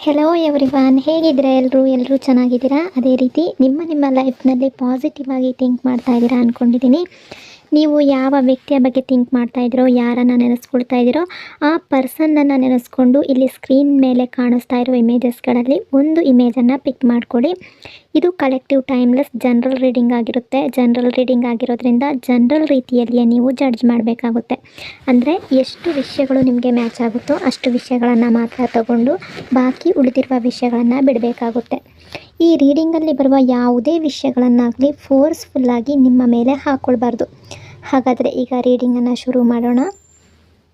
Hello everyone, ಹೇಗಿದ್ದೀರಾ ಎಲ್ಲರೂ ಚೆನ್ನಾಗಿದ್ದೀರಾ? ಅದೇ ರೀತಿ ನಿಮ್ಮ ಲೈಫ್ನಲ್ಲಿ ಪಾಸಿಟಿವ್ ಆಗಿ ಥಿಂಕ್ ಮಾಡ್ತಾ ಇದ್ದೀರಾ ಅಂದ್ಕೊಂಡಿದ್ದೀನಿ. ನೀವು ಯಾವ ವ್ಯಕ್ತಿಯ ಬಗ್ಗೆ ಥಿಂಕ್ ಮಾಡ್ತಾ ಇದ್ದೀರೋ, ಯಾರನ್ನು ನೆನೆಸ್ಕೊಳ್ತಾ ಇದ್ದೀರೋ ಆ ಪರ್ಸನ್ನನ್ನು ನೆನೆಸ್ಕೊಂಡು ಇಲ್ಲಿ ಸ್ಕ್ರೀನ್ ಮೇಲೆ ಕಾಣಿಸ್ತಾ ಇರೋ ಇಮೇಜಸ್ಗಳಲ್ಲಿ ಒಂದು ಇಮೇಜನ್ನು ಪಿಕ್ ಮಾಡಿಕೊಡಿ. ಇದು ಕಲೆಕ್ಟಿವ್ ಟೈಮ್ಲೆಸ್ ಜನರಲ್ ರೀಡಿಂಗ್ ಆಗಿರುತ್ತೆ. ಜನರಲ್ ರೀಡಿಂಗ್ ಆಗಿರೋದ್ರಿಂದ ಜನರಲ್ ರೀತಿಯಲ್ಲಿಯೇ ನೀವು ಜಡ್ಜ್ ಮಾಡಬೇಕಾಗುತ್ತೆ. ಅಂದರೆ ಎಷ್ಟು ವಿಷಯಗಳು ನಿಮಗೆ ಮ್ಯಾಚ್ ಆಗುತ್ತೋ ಅಷ್ಟು ವಿಷಯಗಳನ್ನು ಮಾತ್ರ ತಗೊಂಡು ಬಾಕಿ ಉಳಿದಿರುವ ವಿಷಯಗಳನ್ನು ಬಿಡಬೇಕಾಗುತ್ತೆ. ಈ ರೀಡಿಂಗಲ್ಲಿ ಬರುವ ಯಾವುದೇ ವಿಷಯಗಳನ್ನಾಗಲಿ ಫೋರ್ಸ್ಫುಲ್ಲಾಗಿ ನಿಮ್ಮ ಮೇಲೆ ಹಾಕ್ಕೊಳ್ಬಾರ್ದು. ಹಾಗಾದರೆ ಈಗ ರೀಡಿಂಗನ್ನು ಶುರು ಮಾಡೋಣ.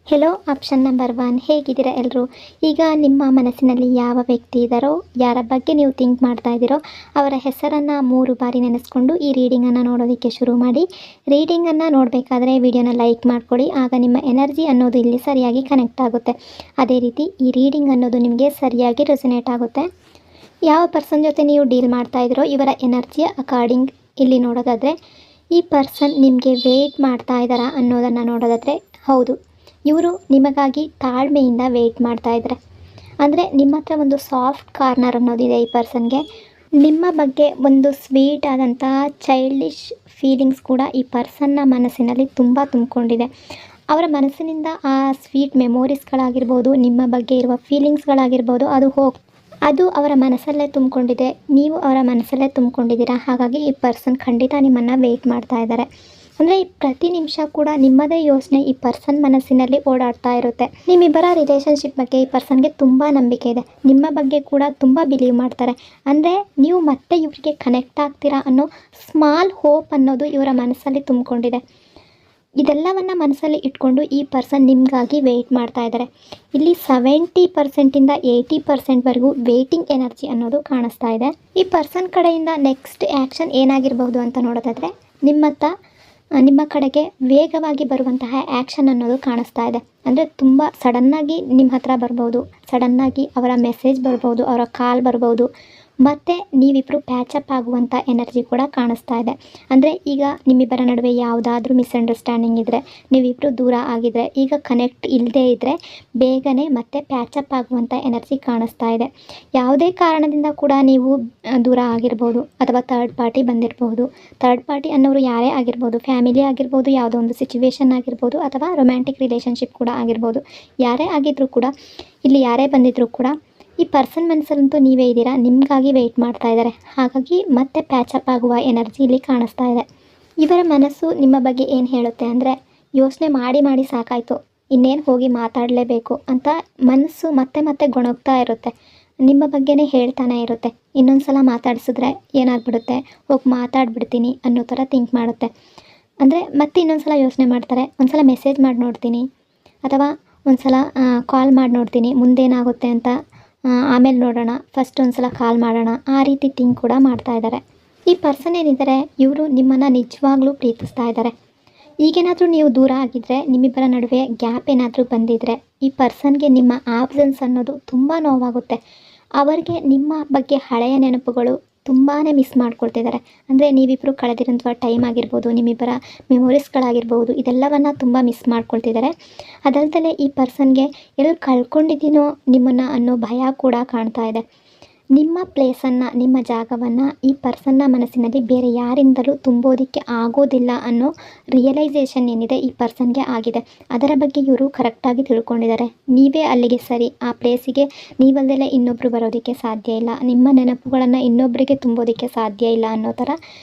ಹೆಲೋ ಆಪ್ಷನ್ ನಂಬರ್ 1, ಹೇಗಿದ್ದೀರಾ ಎಲ್ಲರೂ? ಈಗ ನಿಮ್ಮ ಮನಸ್ಸಿನಲ್ಲಿ ಯಾವ ವ್ಯಕ್ತಿ ಇದ್ದಾರೋ, ಯಾರ ಬಗ್ಗೆ ನೀವು ಥಿಂಕ್ ಮಾಡ್ತಾ ಇದ್ದೀರೋ ಅವರ ಹೆಸರನ್ನು 3 ಬಾರಿ ನೆನೆಸ್ಕೊಂಡು ಈ ರೀಡಿಂಗನ್ನು ನೋಡೋದಕ್ಕೆ ಶುರು ಮಾಡಿ. ರೀಡಿಂಗನ್ನು ನೋಡಬೇಕಾದ್ರೆ ವಿಡಿಯೋನ ಲೈಕ್ ಮಾಡ್ಕೊಳ್ಳಿ. ಆಗ ನಿಮ್ಮ ಎನರ್ಜಿ ಅನ್ನೋದು ಇಲ್ಲಿ ಸರಿಯಾಗಿ ಕನೆಕ್ಟ್ ಆಗುತ್ತೆ. ಅದೇ ರೀತಿ ಈ ರೀಡಿಂಗ್ ಅನ್ನೋದು ನಿಮಗೆ ಸರಿಯಾಗಿ ರೆಸೊನೇಟ್ ಆಗುತ್ತೆ. ಯಾವ ಪರ್ಸನ್ ಜೊತೆ ನೀವು ಡೀಲ್ ಮಾಡ್ತಾ ಇದ್ದೀರೋ ಇವರ ಎನರ್ಜಿಯ ಅಕಾರ್ಡಿಂಗ್ ಇಲ್ಲಿ ನೋಡೋದಾದರೆ ಈ ಪರ್ಸನ್ ನಿಮಗೆ ವೆಯ್ಟ್ ಮಾಡ್ತಾ ಇದ್ದಾರಾ ಅನ್ನೋದನ್ನು ನೋಡೋದಾದರೆ ಹೌದು, ಇವರು ನಿಮಗಾಗಿ ತಾಳ್ಮೆಯಿಂದ ವೆಯ್ಟ್ ಮಾಡ್ತಾ ಇದ್ದಾರೆ. ಅಂದರೆ ನಿಮ್ಮ ಹತ್ರ ಒಂದು ಸಾಫ್ಟ್ ಕಾರ್ನರ್ ಅನ್ನೋದಿದೆ. ಈ ಪರ್ಸನ್ಗೆ ನಿಮ್ಮ ಬಗ್ಗೆ ಒಂದು ಸ್ವೀಟ್ ಆದಂತಹ ಚೈಲ್ಡಿಶ್ ಫೀಲಿಂಗ್ಸ್ ಕೂಡ ಈ ಪರ್ಸನ್ನ ಮನಸ್ಸಿನಲ್ಲಿ ತುಂಬ ತುಂಬಿಕೊಂಡಿದೆ. ಅವರ ಮನಸ್ಸಿನಿಂದ ಆ ಸ್ವೀಟ್ ಮೆಮೊರೀಸ್ಗಳಾಗಿರ್ಬೋದು, ನಿಮ್ಮ ಬಗ್ಗೆ ಇರುವ ಫೀಲಿಂಗ್ಸ್ಗಳಾಗಿರ್ಬೋದು, ಅದು ಅವರ ಮನಸ್ಸಲ್ಲೇ ತುಂಬಿಕೊಂಡಿದೆ. ನೀವು ಅವರ ಮನಸ್ಸಲ್ಲೇ ತುಂಬಿಕೊಂಡಿದ್ದೀರಾ. ಹಾಗಾಗಿ ಈ ಪರ್ಸನ್ ಖಂಡಿತ ನಿಮ್ಮನ್ನು ವೆಯ್ಟ್ ಮಾಡ್ತಾ ಇದ್ದಾರೆ. ಅಂದರೆ ಪ್ರತಿ ನಿಮಿಷ ಕೂಡ ನಿಮ್ಮದೇ ಯೋಚನೆ ಈ ಪರ್ಸನ್ ಮನಸ್ಸಿನಲ್ಲಿ ಓಡಾಡ್ತಾ ಇರುತ್ತೆ. ನಿಮ್ಮಿಬ್ಬರ ರಿಲೇಷನ್ಶಿಪ್ ಬಗ್ಗೆ ಈ ಪರ್ಸನ್ಗೆ ತುಂಬ ನಂಬಿಕೆ ಇದೆ. ನಿಮ್ಮ ಬಗ್ಗೆ ಕೂಡ ತುಂಬ ಬಿಲೀವ್ ಮಾಡ್ತಾರೆ. ಅಂದರೆ ನೀವು ಮತ್ತೆ ಇವರಿಗೆ ಕನೆಕ್ಟ್ ಆಗ್ತೀರಾ ಅನ್ನೋ ಸ್ಮಾಲ್ ಹೋಪ್ ಅನ್ನೋದು ಇವರ ಮನಸ್ಸಲ್ಲಿ ತುಂಬಿಕೊಂಡಿದೆ. ಇದೆಲ್ಲವನ್ನು ಮನಸ್ಸಲ್ಲಿ ಇಟ್ಕೊಂಡು ಈ ಪರ್ಸನ್ ನಿಮಗಾಗಿ ವೆಯ್ಟ್ ಮಾಡ್ತಾ ಇದ್ದಾರೆ. ಇಲ್ಲಿ 70%ಇಂದ 80%ವರೆಗೂ ವೆಯ್ಟಿಂಗ್ ಎನರ್ಜಿ ಅನ್ನೋದು ಕಾಣಿಸ್ತಾ ಇದೆ. ಈ ಪರ್ಸನ್ ಕಡೆಯಿಂದ ನೆಕ್ಸ್ಟ್ ಆ್ಯಕ್ಷನ್ ಏನಾಗಿರಬಹುದು ಅಂತ ನೋಡೋದಾದರೆ ನಿಮ್ಮ ಕಡೆಗೆ ವೇಗವಾಗಿ ಬರುವಂತಹ ಆ್ಯಕ್ಷನ್ ಅನ್ನೋದು ಕಾಣಿಸ್ತಾ ಇದೆ. ಅಂದರೆ ತುಂಬ ಸಡನ್ನಾಗಿ ನಿಮ್ಮ ಹತ್ರ ಬರ್ಬೋದು, ಸಡನ್ನಾಗಿ ಅವರ ಮೆಸೇಜ್ ಬರ್ಬೋದು, ಅವರ ಕಾಲ್ ಬರ್ಬೋದು, ಮತ್ತು ನೀವಿಬ್ಬರು ಪ್ಯಾಚಪ್ ಆಗುವಂಥ ಎನರ್ಜಿ ಕೂಡ ಕಾಣಿಸ್ತಾ ಇದೆ. ಅಂದರೆ ಈಗ ನಿಮ್ಮಿಬ್ಬರ ನಡುವೆ ಯಾವುದಾದ್ರೂ ಮಿಸ್ಅಂಡರ್ಸ್ಟ್ಯಾಂಡಿಂಗ್ ಇದ್ದರೆ, ನೀವಿಬ್ಬರು ದೂರ ಆಗಿದ್ದರೆ, ಈಗ ಕನೆಕ್ಟ್ ಇಲ್ಲದೇ ಇದ್ದರೆ ಬೇಗನೆ ಮತ್ತೆ ಪ್ಯಾಚಪ್ ಆಗುವಂಥ ಎನರ್ಜಿ ಕಾಣಿಸ್ತಾ ಇದೆ. ಯಾವುದೇ ಕಾರಣದಿಂದ ಕೂಡ ನೀವು ದೂರ ಆಗಿರ್ಬೋದು ಅಥವಾ ಥರ್ಡ್ ಪಾರ್ಟಿ ಬಂದಿರಬಹುದು. ಥರ್ಡ್ ಪಾರ್ಟಿ ಅನ್ನೋರು ಯಾರೇ ಆಗಿರ್ಬೋದು, ಫ್ಯಾಮಿಲಿ ಆಗಿರ್ಬೋದು, ಯಾವುದೋ ಒಂದು ಸಿಚುವೇಶನ್ ಆಗಿರ್ಬೋದು, ಅಥವಾ ರೊಮ್ಯಾಂಟಿಕ್ ರಿಲೇಷನ್ಶಿಪ್ ಕೂಡ ಆಗಿರ್ಬೋದು. ಯಾರೇ ಆಗಿದ್ದರೂ ಕೂಡ, ಇಲ್ಲಿ ಯಾರೇ ಬಂದಿದ್ದರೂ ಕೂಡ ಈ ಪರ್ಸನ್ ಮನಸ್ಸಲ್ಲಂತೂ ನೀವೇ ಇದ್ದೀರಾ. ನಿಮಗಾಗಿ ವೆಯ್ಟ್ ಮಾಡ್ತಾ ಇದ್ದಾರೆ. ಹಾಗಾಗಿ ಮತ್ತೆ ಪ್ಯಾಚಪ್ ಆಗುವ ಎನರ್ಜಿ ಇಲ್ಲಿ ಕಾಣಿಸ್ತಾ ಇದೆ. ಇವರ ಮನಸ್ಸು ನಿಮ್ಮ ಬಗ್ಗೆ ಏನು ಹೇಳುತ್ತೆ ಅಂದರೆ, ಯೋಚನೆ ಮಾಡಿ ಸಾಕಾಯಿತು, ಇನ್ನೇನು ಹೋಗಿ ಮಾತಾಡಲೇಬೇಕು ಅಂತ ಮನಸ್ಸು ಮತ್ತೆ ಗೊಣಗ್ತಾ ಇರುತ್ತೆ. ನಿಮ್ಮ ಬಗ್ಗೆನೇ ಹೇಳ್ತಾನೆ ಇರುತ್ತೆ. ಇನ್ನೊಂದು ಸಲ ಮಾತಾಡಿಸಿದ್ರೆ ಏನಾಗ್ಬಿಡುತ್ತೆ, ಹೋಗಿ ಮಾತಾಡ್ಬಿಡ್ತೀನಿ ಅನ್ನೋ ಥರ ಥಿಂಕ್ ಮಾಡುತ್ತೆ. ಅಂದರೆ ಮತ್ತೆ ಇನ್ನೊಂದು ಸಲ ಯೋಚನೆ ಮಾಡ್ತಾರೆ. ಒಂದು ಸಲ ಮೆಸೇಜ್ ಮಾಡಿ ನೋಡ್ತೀನಿ ಅಥವಾ ಒಂದು ಸಲ ಕಾಲ್ ಮಾಡಿ ನೋಡ್ತೀನಿ, ಮುಂದೇನಾಗುತ್ತೆ ಅಂತ ಆಮೇಲೆ ನೋಡೋಣ, ಫಸ್ಟ್ ಒಂದು ಸಲ ಕಾಲ್ ಮಾಡೋಣ, ಆ ರೀತಿ ಥಿಂಕ್ ಕೂಡ ಮಾಡ್ತಾ ಇದ್ದಾರೆ. ಈ ಪರ್ಸನ್ ಏನಿದ್ದಾರೆ ಇವರು ನಿಮ್ಮನ್ನು ನಿಜವಾಗ್ಲೂ ಪ್ರೀತಿಸ್ತಾ ಇದ್ದಾರೆ. ಈಗೇನಾದರೂ ನೀವು ದೂರ ಆಗಿದ್ದರೆ, ನಿಮ್ಮಿಬ್ಬರ ನಡುವೆ ಗ್ಯಾಪ್ ಏನಾದರೂ ಬಂದಿದ್ದರೆ, ಈ ಪರ್ಸನ್ಗೆ ನಿಮ್ಮ ಆಬ್ಸೆನ್ಸ್ ಅನ್ನೋದು ತುಂಬ ನೋವಾಗುತ್ತೆ. ಅವರಿಗೆ ನಿಮ್ಮ ಬಗ್ಗೆ ಹಳೆಯ ನೆನಪುಗಳು ತುಂಬಾ ಮಿಸ್ ಮಾಡ್ಕೊಳ್ತಿದ್ದಾರೆ. ಅಂದರೆ ನೀವಿಬ್ಬರು ಕಳೆದಿರೋಂಥ ಟೈಮ್ ಆಗಿರ್ಬೋದು, ನಿಮ್ಮಿಬ್ಬರ ಮೆಮೊರೀಸ್ಗಳಾಗಿರ್ಬೋದು, ಇದೆಲ್ಲವನ್ನು ತುಂಬ ಮಿಸ್ ಮಾಡ್ಕೊಳ್ತಿದ್ದಾರೆ. ಅದಲ್ಲದೆ ಈ ಪರ್ಸನ್ಗೆ ಎಲ್ಲಿ ಕಳ್ಕೊಂಡಿದ್ದೀನೋ ನಿಮ್ಮನ್ನು ಅನ್ನೋ ಭಯ ಕೂಡ ಕಾಣ್ತಾ ಇದೆ. ನಿಮ್ಮ ಪ್ಲೇಸನ್ನು, ನಿಮ್ಮ ಜಾಗವನ್ನು ಈ ಪರ್ಸನ್ನ ಮನಸ್ಸಿನಲ್ಲಿ ಬೇರೆ ಯಾರಿಂದಲೂ ತುಂಬೋದಕ್ಕೆ ಆಗೋದಿಲ್ಲ ಅನ್ನೋ ರಿಯಲೈಸೇಷನ್ ಏನಿದೆ ಈ ಪರ್ಸನ್ಗೆ ಆಗಿದೆ. ಅದರ ಬಗ್ಗೆ ಇವರು ಕರೆಕ್ಟಾಗಿ ತಿಳ್ಕೊಂಡಿದ್ದಾರೆ. ನೀವೇ ಅಲ್ಲಿಗೆ ಸರಿ, ಆ ಪ್ಲೇಸಿಗೆ ನೀವಲ್ಲದೆ ಇನ್ನೊಬ್ಬರು ಬರೋದಕ್ಕೆ ಸಾಧ್ಯ ಇಲ್ಲ, ನಿಮ್ಮ ನೆನಪುಗಳನ್ನು ಇನ್ನೊಬ್ಬರಿಗೆ ತುಂಬೋದಕ್ಕೆ ಸಾಧ್ಯ ಇಲ್ಲ ಅನ್ನೋ ಥರ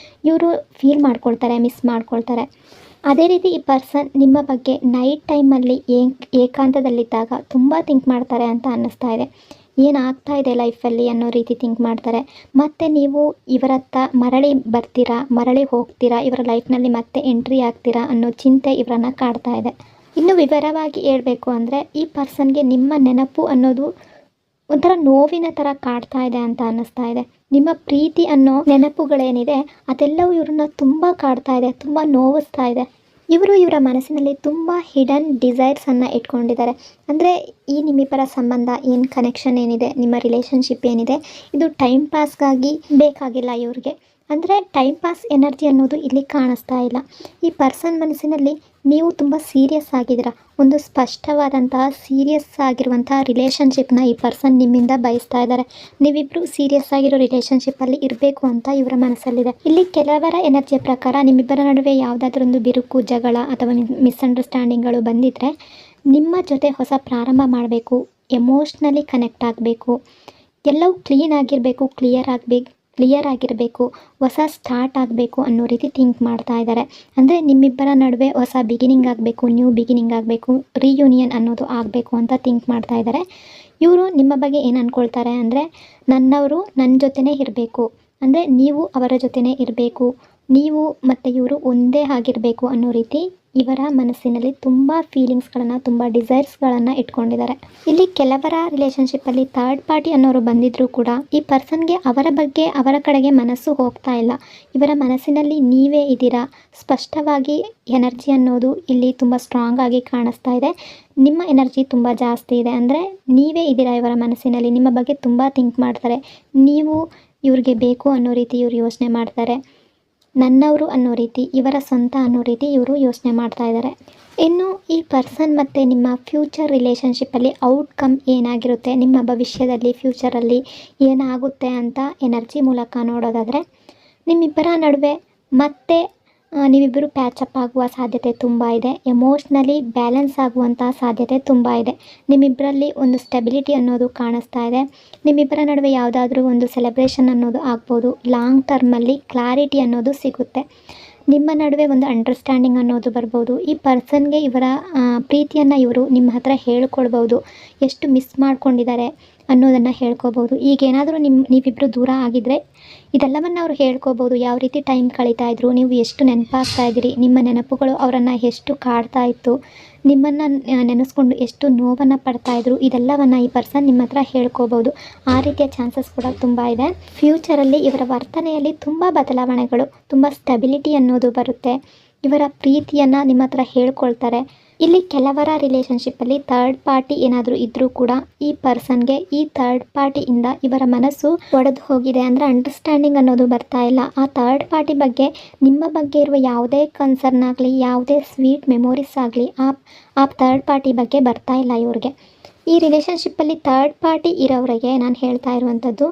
ಇವರು ಫೀಲ್ ಮಾಡ್ಕೊಳ್ತಾರೆ, ಮಿಸ್ ಮಾಡ್ಕೊಳ್ತಾರೆ. ಅದೇ ರೀತಿ ಈ ಪರ್ಸನ್ ನಿಮ್ಮ ಬಗ್ಗೆ ನೈಟ್ ಟೈಮಲ್ಲಿ ಏಕಾಂತದಲ್ಲಿದ್ದಾಗ ತುಂಬ ಥಿಂಕ್ ಮಾಡ್ತಾರೆ ಅಂತ ಅನ್ನಿಸ್ತಾ ಇದೆ. ಏನಾಗ್ತಾ ಇದೆ ಲೈಫಲ್ಲಿ ಅನ್ನೋ ರೀತಿ ಥಿಂಕ್ ಮಾಡ್ತಾರೆ. ಮತ್ತು ನೀವು ಇವರತ್ತ ಮರಳಿ ಬರ್ತೀರಾ, ಮರಳಿ ಹೋಗ್ತೀರಾ, ಇವರ ಲೈಫ್ನಲ್ಲಿ ಮತ್ತೆ ಎಂಟ್ರಿ ಆಗ್ತೀರಾ ಅನ್ನೋ ಚಿಂತೆ ಇವರನ್ನು ಕಾಡ್ತಾ ಇದೆ. ಇನ್ನು ವಿವರವಾಗಿ ಹೇಳಬೇಕು ಅಂದರೆ ಈ ಪರ್ಸನ್ಗೆ ನಿಮ್ಮ ನೆನಪು ಅನ್ನೋದು ಒಂಥರ ನೋವಿನ ಥರ ಕಾಡ್ತಾ ಇದೆ ಅಂತ ಅನ್ನಿಸ್ತಾ ಇದೆ. ನಿಮ್ಮ ಪ್ರೀತಿ ಅನ್ನೋ ನೆನಪುಗಳೇನಿದೆ ಅದೆಲ್ಲವೂ ಇವ್ರನ್ನ ತುಂಬ ಕಾಡ್ತಾ ಇದೆ, ತುಂಬ ನೋವಿಸ್ತಾ ಇದೆ. ಇವರ ಮನಸ್ಸಿನಲ್ಲಿ ತುಂಬ ಹಿಡನ್ ಡಿಸೈರ್ಸನ್ನು ಇಟ್ಕೊಂಡಿದ್ದಾರೆ. ಅಂದರೆ ಈ ನಿಮ್ಮಿಬ್ಬರ ಸಂಬಂಧ ಏನು, ಕನೆಕ್ಷನ್ ಏನಿದೆ, ನಿಮ್ಮ ರಿಲೇಷನ್ಶಿಪ್ ಏನಿದೆ, ಇದು ಟೈಮ್ ಪಾಸ್ಗಾಗಿ ಬೇಕಾಗಿಲ್ಲ ಇವ್ರಿಗೆ. ಅಂದರೆ ಟೈಮ್ ಪಾಸ್ ಎನರ್ಜಿ ಅನ್ನೋದು ಇಲ್ಲಿ ಕಾಣಿಸ್ತಾ ಇಲ್ಲ. ಈ ಪರ್ಸನ್ ಮನಸ್ಸಿನಲ್ಲಿ ನೀವು ತುಂಬ ಸೀರಿಯಸ್ ಆಗಿದ್ದೀರಾ. ಒಂದು ಸ್ಪಷ್ಟವಾದಂತಹ ಸೀರಿಯಸ್ ಆಗಿರುವಂತಹ ರಿಲೇಷನ್ಶಿಪ್ನ ಈ ಪರ್ಸನ್ ನಿಮ್ಮಿಂದ ಬಯಸ್ತಾ ಇದ್ದಾರೆ. ನೀವಿಬ್ಬರು ಸೀರಿಯಸ್ ಆಗಿರೋ ರಿಲೇಷನ್ಶಿಪ್ಪಲ್ಲಿ ಇರಬೇಕು ಅಂತ ಇವರ ಮನಸ್ಸಲ್ಲಿದೆ. ಇಲ್ಲಿ ಕೆಲವರ ಎನರ್ಜಿಯ ಪ್ರಕಾರ ನಿಮ್ಮಿಬ್ಬರ ನಡುವೆ ಯಾವುದಾದ್ರೂ ಒಂದು ಬಿರುಕು, ಜಗಳ ಅಥವಾ ಮಿಸ್ಅಂಡರ್ಸ್ಟ್ಯಾಂಡಿಂಗ್ಗಳು ಬಂದಿದ್ದರೆ ನಿಮ್ಮ ಜೊತೆ ಹೊಸ ಪ್ರಾರಂಭ ಮಾಡಬೇಕು, ಎಮೋಷ್ನಲಿ ಕನೆಕ್ಟ್ ಆಗಬೇಕು, ಎಲ್ಲವೂ ಕ್ಲೀನ್ ಆಗಿರಬೇಕು, ಕ್ಲಿಯರ್ ಆಗಿರಬೇಕು, ಹೊಸ ಸ್ಟಾರ್ಟ್ ಆಗಬೇಕು ಅನ್ನೋ ರೀತಿ ಥಿಂಕ್ ಮಾಡ್ತಾ ಇದ್ದಾರೆ. ಅಂದರೆ ನಿಮ್ಮಿಬ್ಬರ ನಡುವೆ ಹೊಸ ಬಿಗಿನಿಂಗ್ ಆಗಬೇಕು, ನ್ಯೂ ಬಿಗಿನಿಂಗ್ ಆಗಬೇಕು, ರಿಯೂನಿಯನ್ ಅನ್ನೋದು ಆಗಬೇಕು ಅಂತ ಥಿಂಕ್ ಮಾಡ್ತಾ ಇದ್ದಾರೆ. ಇವರು ನಿಮ್ಮ ಬಗ್ಗೆ ಏನು ಅಂದ್ಕೊಳ್ತಾರೆ ಅಂದರೆ, ನನ್ನವರು ನನ್ನ ಜೊತೆನೇ ಇರಬೇಕು, ಅಂದರೆ ನೀವು ಅವರ ಜೊತೆನೇ ಇರಬೇಕು, ನೀವು ಮತ್ತು ಇವರು ಒಂದೇ ಆಗಿರಬೇಕು ಅನ್ನೋ ರೀತಿ ಇವರ ಮನಸ್ಸಿನಲ್ಲಿ ತುಂಬ ಫೀಲಿಂಗ್ಸ್ಗಳನ್ನು, ತುಂಬ ಡಿಸೈರ್ಸ್ಗಳನ್ನು ಇಟ್ಕೊಂಡಿದ್ದಾರೆ. ಇಲ್ಲಿ ಕೆಲವರ ರಿಲೇಷನ್ಶಿಪ್ಪಲ್ಲಿ ಥರ್ಡ್ ಪಾರ್ಟಿ ಅನ್ನೋರು ಬಂದಿದ್ದರೂ ಕೂಡ ಈ ಪರ್ಸನ್ಗೆ ಅವರ ಬಗ್ಗೆ, ಅವರ ಕಡೆಗೆ ಮನಸ್ಸು ಹೋಗ್ತಾ ಇಲ್ಲ. ಇವರ ಮನಸ್ಸಿನಲ್ಲಿ ನೀವೇ ಇದ್ದೀರಾ. ಸ್ಪಷ್ಟವಾಗಿ ಎನರ್ಜಿ ಅನ್ನೋದು ಇಲ್ಲಿ ತುಂಬ ಸ್ಟ್ರಾಂಗ್ ಆಗಿ ಕಾಣಿಸ್ತಾ ಇದೆ. ನಿಮ್ಮ ಎನರ್ಜಿ ತುಂಬ ಜಾಸ್ತಿ ಇದೆ. ಅಂದರೆ ನೀವೇ ಇದ್ದೀರಾ ಇವರ ಮನಸ್ಸಿನಲ್ಲಿ. ನಿಮ್ಮ ಬಗ್ಗೆ ತುಂಬ ಥಿಂಕ್ ಮಾಡ್ತಾರೆ. ನೀವು ಇವ್ರಿಗೆ ಬೇಕು ಅನ್ನೋ ರೀತಿ ಇವರು ಯೋಚನೆ ಮಾಡ್ತಾರೆ. ನನ್ನವರು ಅನ್ನೋ ರೀತಿ, ಇವರ ಸ್ವಂತ ಅನ್ನೋ ರೀತಿ ಇವರು ಯೋಚನೆ ಮಾಡ್ತಾ ಇದ್ದಾರೆ. ಇನ್ನು ಈ ಪರ್ಸನ್ ಮತ್ತು ನಿಮ್ಮ ಫ್ಯೂಚರ್ ರಿಲೇಷನ್ಶಿಪ್ಪಲ್ಲಿ ಔಟ್ಕಮ್ ಏನಾಗಿರುತ್ತೆ, ನಿಮ್ಮ ಭವಿಷ್ಯದಲ್ಲಿ ಫ್ಯೂಚರಲ್ಲಿ ಏನಾಗುತ್ತೆ ಅಂತ ಎನರ್ಜಿ ಮೂಲಕ ನೋಡೋದಾದರೆ, ನಿಮ್ಮಿಬ್ಬರ ನಡುವೆ ಮತ್ತೆ ನೀವಿಬ್ಬರು ಪ್ಯಾಚಪ್ ಆಗುವ ಸಾಧ್ಯತೆ ತುಂಬ ಇದೆ. ಎಮೋಷ್ನಲಿ ಬ್ಯಾಲೆನ್ಸ್ ಆಗುವಂಥ ಸಾಧ್ಯತೆ ತುಂಬ ಇದೆ. ನಿಮ್ಮಿಬ್ಬರಲ್ಲಿ ಒಂದು ಸ್ಟೆಬಿಲಿಟಿ ಅನ್ನೋದು ಕಾಣಿಸ್ತಾ ಇದೆ. ನಿಮ್ಮಿಬ್ಬರ ನಡುವೆ ಯಾವುದಾದ್ರೂ ಒಂದು ಸೆಲೆಬ್ರೇಷನ್ ಅನ್ನೋದು ಆಗ್ಬೋದು. ಲಾಂಗ್ ಟರ್ಮಲ್ಲಿ ಕ್ಲಾರಿಟಿ ಅನ್ನೋದು ಸಿಗುತ್ತೆ. ನಿಮ್ಮ ನಡುವೆ ಒಂದು ಅಂಡರ್ಸ್ಟ್ಯಾಂಡಿಂಗ್ ಅನ್ನೋದು ಬರ್ಬೋದು. ಈ ಪರ್ಸನ್ಗೆ ಇವರ ಪ್ರೀತಿಯನ್ನು ಇವರು ನಿಮ್ಮ ಹತ್ರ ಹೇಳ್ಕೊಳ್ಬೋದು. ಎಷ್ಟು ಮಿಸ್ ಮಾಡ್ಕೊಂಡಿದ್ದಾರೆ ಅನ್ನೋದನ್ನು ಹೇಳ್ಕೊಬೋದು. ಈಗೇನಾದರೂ ನೀವಿಬ್ಬರು ದೂರ ಆಗಿದ್ದರೆ ಇದೆಲ್ಲವನ್ನು ಅವರು ಹೇಳ್ಕೊಬೋದು. ಯಾವ ರೀತಿ ಟೈಮ್ ಕಳೀತಾಯಿದ್ರು, ನೀವು ಎಷ್ಟು ನೆನಪಾಗ್ತಾ ಇದ್ದೀರಿ, ನಿಮ್ಮ ನೆನಪುಗಳು ಅವರನ್ನು ಎಷ್ಟು ಕಾಡ್ತಾ ಇತ್ತು, ನಿಮ್ಮನ್ನು ನೆನೆಸ್ಕೊಂಡು ಎಷ್ಟು ನೋವನ್ನು ಪಡ್ತಾಯಿದ್ರು, ಇದೆಲ್ಲವನ್ನು ಈ ಪರ್ಸನ್ ನಿಮ್ಮ ಹತ್ರ ಹೇಳ್ಕೊಬೋದು. ಆ ರೀತಿಯ ಚಾನ್ಸಸ್ ಕೂಡ ತುಂಬ ಇದೆ. ಫ್ಯೂಚರಲ್ಲಿ ಇವರ ವರ್ತನೆಯಲ್ಲಿ ತುಂಬ ಬದಲಾವಣೆಗಳು, ತುಂಬ ಸ್ಟೆಬಿಲಿಟಿ ಅನ್ನೋದು ಬರುತ್ತೆ. ಇವರ ಪ್ರೀತಿಯನ್ನು ನಿಮ್ಮ ಹತ್ರ ಹೇಳ್ಕೊಳ್ತಾರೆ. ಇಲ್ಲಿ ಕೆಲವರ ರಿಲೇಷನ್ಶಿಪ್ಪಲ್ಲಿ ಥರ್ಡ್ ಪಾರ್ಟಿ ಏನಾದರೂ ಇದ್ದರೂ ಕೂಡ ಈ ಪರ್ಸನ್ಗೆ ಈ ಥರ್ಡ್ ಪಾರ್ಟಿಯಿಂದ ಇವರ ಮನಸ್ಸು ಒಡೆದು ಹೋಗಿದೆ. ಅಂದರೆ ಅಂಡರ್ಸ್ಟ್ಯಾಂಡಿಂಗ್ ಅನ್ನೋದು ಬರ್ತಾ ಇಲ್ಲ. ಆ ಥರ್ಡ್ ಪಾರ್ಟಿ ಬಗ್ಗೆ, ನಿಮ್ಮ ಬಗ್ಗೆ ಇರುವ ಯಾವುದೇ ಕನ್ಸರ್ನ್ ಆಗಲಿ, ಯಾವುದೇ ಸ್ವೀಟ್ ಮೆಮೊರೀಸ್ ಆಗಲಿ ಆ ಥರ್ಡ್ ಪಾರ್ಟಿ ಬಗ್ಗೆ ಬರ್ತಾ ಇಲ್ಲ ಇವ್ರಿಗೆ. ಈ ರಿಲೇಷನ್ಶಿಪ್ಪಲ್ಲಿ ಥರ್ಡ್ ಪಾರ್ಟಿ ಇರೋರಿಗೆ ನಾನು ಹೇಳ್ತಾ ಇರುವಂಥದ್ದು,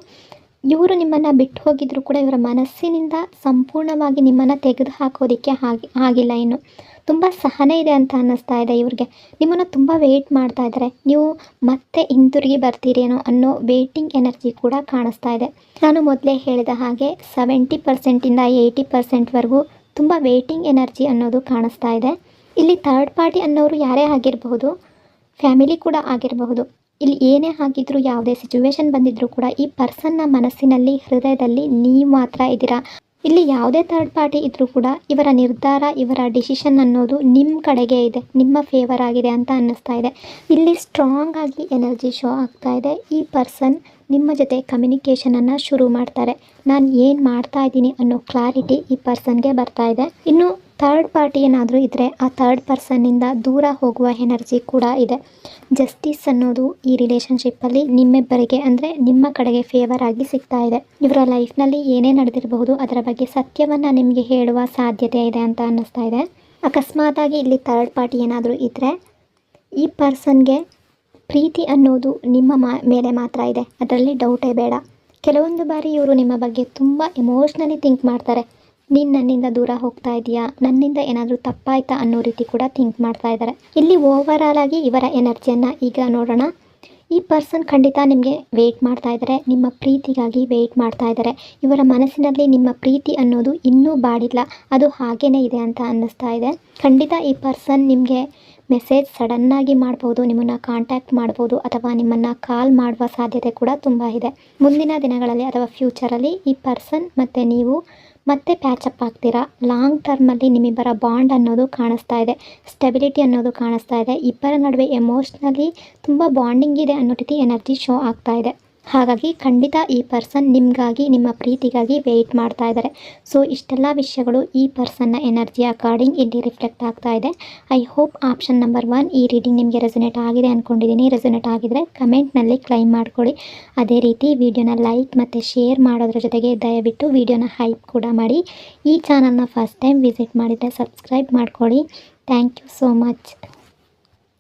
ಇವರು ನಿಮ್ಮನ್ನು ಬಿಟ್ಟು ಹೋಗಿದ್ರು ಕೂಡ ಇವರ ಮನಸ್ಸಿನಿಂದ ಸಂಪೂರ್ಣವಾಗಿ ನಿಮ್ಮನ್ನು ತೆಗೆದು ಹಾಕೋದಕ್ಕೆ ಆಗಿಲ್ಲ. ಇನ್ನು ತುಂಬ ಸಹನೆ ಇದೆ ಅಂತ ಅನ್ನಿಸ್ತಾ ಇದೆ ಇವ್ರಿಗೆ. ನಿಮ್ಮನ್ನು ತುಂಬ ವೆಯ್ಟ್ ಮಾಡ್ತಾ ಇದ್ದಾರೆ. ನೀವು ಮತ್ತೆ ಹಿಂತಿರುಗಿ ಬರ್ತೀರೇನೋ ಅನ್ನೋ ವೇಟಿಂಗ್ ಎನರ್ಜಿ ಕೂಡ ಕಾಣಿಸ್ತಾ ಇದೆ. ನಾನು ಮೊದಲೇ ಹೇಳಿದ ಹಾಗೆ 70%ಇಂದ 80%ವರೆಗೂ ತುಂಬ ವೇಟಿಂಗ್ ಎನರ್ಜಿ ಅನ್ನೋದು ಕಾಣಿಸ್ತಾ ಇದೆ. ಇಲ್ಲಿ ಥರ್ಡ್ ಪಾರ್ಟಿ ಅನ್ನೋರು ಯಾರೇ ಆಗಿರಬಹುದು, ಫ್ಯಾಮಿಲಿ ಕೂಡ ಆಗಿರಬಹುದು. ಇಲ್ಲಿ ಏನೇ ಆಗಿದ್ರೂ, ಯಾವುದೇ ಸಿಚುವೇಶನ್ ಬಂದಿದ್ರೂ ಕೂಡ ಈ ಪರ್ಸನ್ನ ಮನಸ್ಸಿನಲ್ಲಿ, ಹೃದಯದಲ್ಲಿ ನೀವು ಮಾತ್ರ ಇದ್ದೀರಾ. ಇಲ್ಲಿ ಯಾವುದೇ ಥರ್ಡ್ ಪಾರ್ಟಿ ಇದ್ದರೂ ಕೂಡ ಇವರ ನಿರ್ಧಾರ, ಇವರ ಡಿಸಿಷನ್ ಅನ್ನೋದು ನಿಮ್ಮ ಕಡೆಗೆ ಇದೆ, ನಿಮ್ಮ ಫೇವರ್ ಆಗಿದೆ ಅಂತ ಅನ್ನಿಸ್ತಾ ಇದೆ. ಇಲ್ಲಿ ಸ್ಟ್ರಾಂಗ್ ಆಗಿ ಎನರ್ಜಿ ಶೋ ಆಗ್ತಾ ಇದೆ. ಈ ಪರ್ಸನ್ ನಿಮ್ಮ ಜೊತೆ ಕಮ್ಯುನಿಕೇಷನನ್ನು ಶುರು ಮಾಡ್ತಾರೆ. ನಾನು ಏನು ಮಾಡ್ತಾ ಇದ್ದೀನಿ ಅನ್ನೋ ಕ್ಲಾರಿಟಿ ಈ ಪರ್ಸನ್ಗೆ ಬರ್ತಾ ಇದೆ. ಇನ್ನು ಥರ್ಡ್ ಪಾರ್ಟಿ ಏನಾದರೂ ಇದ್ದರೆ ಆ ಥರ್ಡ್ ಪರ್ಸನ್ನಿಂದ ದೂರ ಹೋಗುವ ಎನರ್ಜಿ ಕೂಡ ಇದೆ. ಜಸ್ಟಿಸ್ ಅನ್ನೋದು ಈ ರಿಲೇಷನ್ಶಿಪ್ಪಲ್ಲಿ ನಿಮ್ಮಿಬ್ಬರಿಗೆ, ಅಂದರೆ ನಿಮ್ಮ ಕಡೆಗೆ ಫೇವರ್ ಆಗಿ ಸಿಗ್ತಾ ಇದೆ. ಇವರ ಲೈಫ್ನಲ್ಲಿ ಏನೇ ನಡೆದಿರಬಹುದು ಅದರ ಬಗ್ಗೆ ಸತ್ಯವನ್ನು ನಿಮಗೆ ಹೇಳುವ ಸಾಧ್ಯತೆ ಇದೆ ಅಂತ ಅನ್ನಿಸ್ತಾ ಇದೆ. ಅಕಸ್ಮಾತಾಗಿ ಇಲ್ಲಿ ಥರ್ಡ್ ಪಾರ್ಟಿ ಏನಾದರೂ ಇದ್ದರೆ ಈ ಪರ್ಸನ್ಗೆ ಪ್ರೀತಿ ಅನ್ನೋದು ನಿಮ್ಮ ಮೇಲೆ ಮಾತ್ರ ಇದೆ, ಅದರಲ್ಲಿ ಡೌಟೇ ಬೇಡ. ಕೆಲವೊಂದು ಬಾರಿ ಇವರು ನಿಮ್ಮ ಬಗ್ಗೆ ತುಂಬ ಎಮೋಷ್ನಲಿ ಥಿಂಕ್ ಮಾಡ್ತಾರೆ. ನೀನು ನನ್ನಿಂದ ದೂರ ಹೋಗ್ತಾ ಇದೆಯಾ, ನನ್ನಿಂದ ಏನಾದರೂ ತಪ್ಪಾಯ್ತಾ ಅನ್ನೋ ರೀತಿ ಕೂಡ ಥಿಂಕ್ ಮಾಡ್ತಾ ಇದ್ದಾರೆ. ಇಲ್ಲಿ ಓವರಾಲ್ ಆಗಿ ಇವರ ಎನರ್ಜಿಯನ್ನು ಈಗ ನೋಡೋಣ. ಈ ಪರ್ಸನ್ ಖಂಡಿತ ನಿಮಗೆ ವೆಯ್ಟ್ ಮಾಡ್ತಾ ಇದ್ದಾರೆ, ನಿಮ್ಮ ಪ್ರೀತಿಗಾಗಿ ವೆಯ್ಟ್ ಮಾಡ್ತಾ ಇದ್ದಾರೆ. ಇವರ ಮನಸ್ಸಿನಲ್ಲಿ ನಿಮ್ಮ ಪ್ರೀತಿ ಅನ್ನೋದು ಇನ್ನೂ ಬಾಡಿಲ್ಲ, ಅದು ಹಾಗೇ ಇದೆ ಅಂತ ಅನ್ನಿಸ್ತಾ ಇದೆ. ಖಂಡಿತ ಈ ಪರ್ಸನ್ ನಿಮಗೆ ಮೆಸೇಜ್ ಸಡನ್ನಾಗಿ ಮಾಡ್ಬೋದು, ನಿಮ್ಮನ್ನು ಕಾಂಟ್ಯಾಕ್ಟ್ ಮಾಡ್ಬೋದು, ಅಥವಾ ನಿಮ್ಮನ್ನು ಕಾಲ್ ಮಾಡುವ ಸಾಧ್ಯತೆ ಕೂಡ ತುಂಬ ಇದೆ. ಮುಂದಿನ ದಿನಗಳಲ್ಲಿ ಅಥವಾ ಫ್ಯೂಚರಲ್ಲಿ ಈ ಪರ್ಸನ್ ಮತ್ತು ನೀವು ಮತ್ತೆ ಪ್ಯಾಚಪ್ ಆಗ್ತೀರಾ. ಲಾಂಗ್ ಟರ್ಮಲ್ಲಿ ನಿಮ್ಮಿಬ್ಬರ ಬಾಂಡ್ ಅನ್ನೋದು ಕಾಣಿಸ್ತಾ ಇದೆ, ಸ್ಟೆಬಿಲಿಟಿ ಅನ್ನೋದು ಕಾಣಿಸ್ತಾ ಇದೆ. ಇಬ್ಬರ ನಡುವೆ ಎಮೋಷ್ನಲಿ ತುಂಬ ಬಾಂಡಿಂಗ್ ಇದೆ ಅನ್ನೋ ರೀತಿ ಎನರ್ಜಿ ಶೋ ಆಗ್ತಾ ಇದೆ. ಹಾಗಾಗಿ ಖಂಡಿತ ಈ ಪರ್ಸನ್ ನಿಮಗಾಗಿ, ನಿಮ್ಮ ಪ್ರೀತಿಗಾಗಿ ವೆಯ್ಟ್ ಮಾಡ್ತಾ ಇದ್ದಾರೆ. ಸೊ ಇಷ್ಟೆಲ್ಲ ವಿಷಯಗಳು ಈ ಪರ್ಸನ್ನ ಎನರ್ಜಿ ಅಕಾರ್ಡಿಂಗ್ ಇಲ್ಲಿ ರಿಫ್ಲೆಕ್ಟ್ ಆಗ್ತಾ ಇದೆ. ಐ ಹೋಪ್ ಆಪ್ಷನ್ ನಂಬರ್ 1 ಈ ರೀಡಿಂಗ್ ನಿಮಗೆ ರೆಸೊನೇಟ್ ಆಗಿದೆ ಅಂದ್ಕೊಂಡಿದ್ದೀನಿ. ರೆಸೊನೇಟ್ ಆಗಿದರೆ ಕಮೆಂಟ್ನಲ್ಲಿ ಕ್ಲೈಮ್ ಮಾಡ್ಕೊಳ್ಳಿ. ಅದೇ ರೀತಿ ವಿಡಿಯೋನ ಲೈಕ್ ಮತ್ತು ಶೇರ್ ಮಾಡೋದ್ರ ಜೊತೆಗೆ ದಯವಿಟ್ಟು ವಿಡಿಯೋನ ಹೈಪ್ ಕೂಡ ಮಾಡಿ. ಈ ಚಾನಲ್ನ ಫಸ್ಟ್ ಟೈಮ್ ವಿಸಿಟ್ ಮಾಡಿದರೆ ಸಬ್ಸ್ಕ್ರೈಬ್ ಮಾಡ್ಕೊಳ್ಳಿ. Thank you so much.